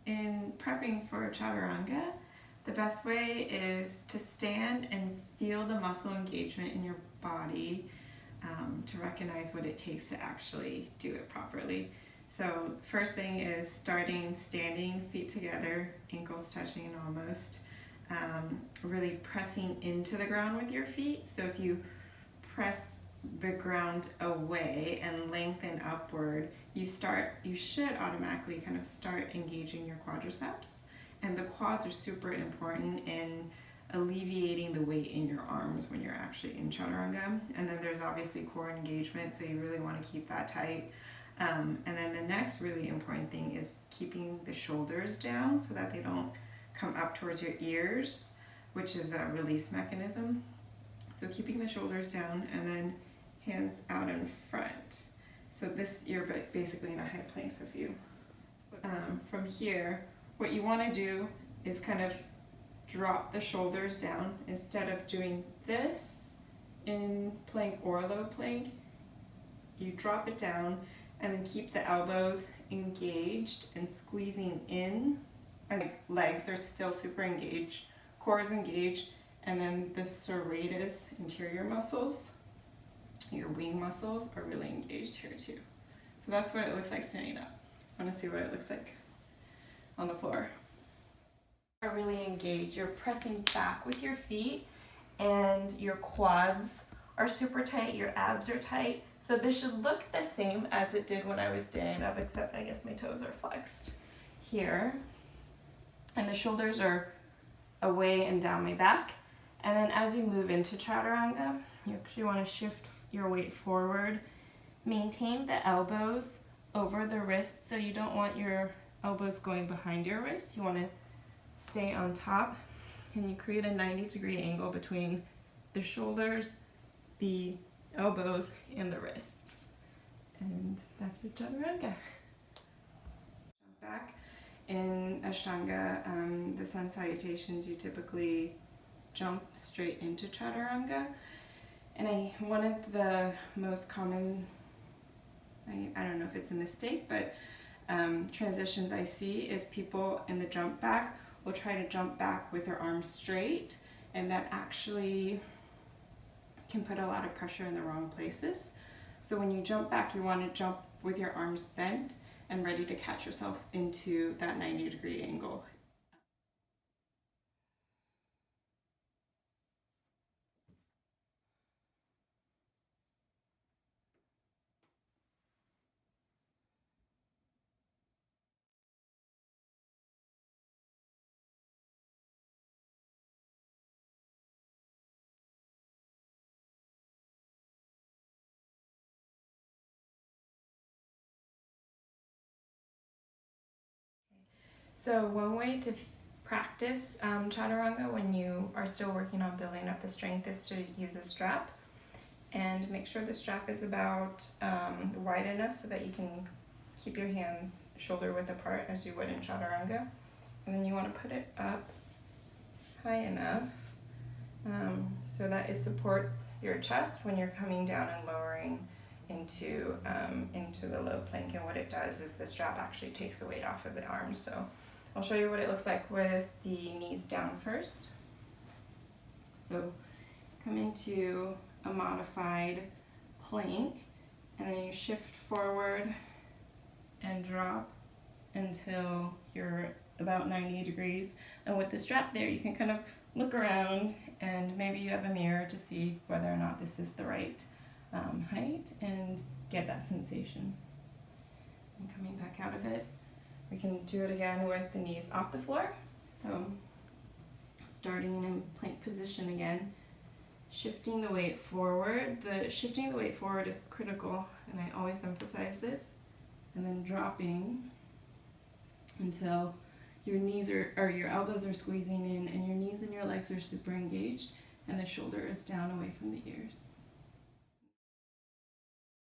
in prepping for Chaturanga, the best way is to stand and feel the muscle engagement in your body to recognize what it takes to actually do it properly. So first thing is starting standing, feet together, ankles touching almost, really pressing into the ground with your feet. So if you press the ground away and lengthen upward, you should automatically kind of start engaging your quadriceps. And the quads are super important in alleviating the weight in your arms when you're actually in Chaturanga. And then there's obviously core engagement, so you really want to keep that tight. And then the next really important thing is keeping the shoulders down so that they don't come up towards your ears, which is a release mechanism. So keeping the shoulders down and then hands out in front. So you're basically in a high plank. So if you, from here, what you want to do is kind of drop the shoulders down. Instead of doing this in plank or low plank, you drop it down and then keep the elbows engaged and squeezing in. Legs are still super engaged, core is engaged, and then the serratus interior muscles, your wing muscles, are really engaged here too. So that's what it looks like standing up. I want to see what it looks like on the floor. Are really engaged. You're pressing back with your feet and your quads are super tight, your abs are tight. So this should look the same as it did when I was standing up, except I guess my toes are flexed here. And the shoulders are away and down my back. And then as you move into Chaturanga, you actually want to shift your weight forward. Maintain the elbows over the wrists, so you don't want your elbows going behind your wrists. You want to stay on top, and you create a 90-degree angle between the shoulders, the elbows, and the wrists. And that's your Chaturanga. Jump back. In Ashtanga, the sun salutations, you typically jump straight into Chaturanga. And one of the most common, I don't know if it's a mistake, but transitions I see is people in the jump back will try to jump back with their arms straight, and that actually can put a lot of pressure in the wrong places. So when you jump back, you want to jump with your arms bent and ready to catch yourself into that 90-degree angle. So one way to practice Chaturanga when you are still working on building up the strength is to use a strap, and make sure the strap is about wide enough so that you can keep your hands shoulder width apart as you would in Chaturanga. And then you want to put it up high enough so that it supports your chest when you're coming down and lowering into the low plank. And what it does is the strap actually takes the weight off of the arms. So I'll show you what it looks like with the knees down first. So come into a modified plank, and then you shift forward and drop until you're about 90 degrees. And with the strap there, you can kind of look around, and maybe you have a mirror to see whether or not this is the right height, and get that sensation. And coming back out of it, we can do it again with the knees off the floor. So starting in plank position again, shifting the weight forward. Shifting the weight forward is critical, and I always emphasize this. And then dropping until your knees or your elbows are squeezing in, and your knees and your legs are super engaged, and the shoulder is down away from the ears.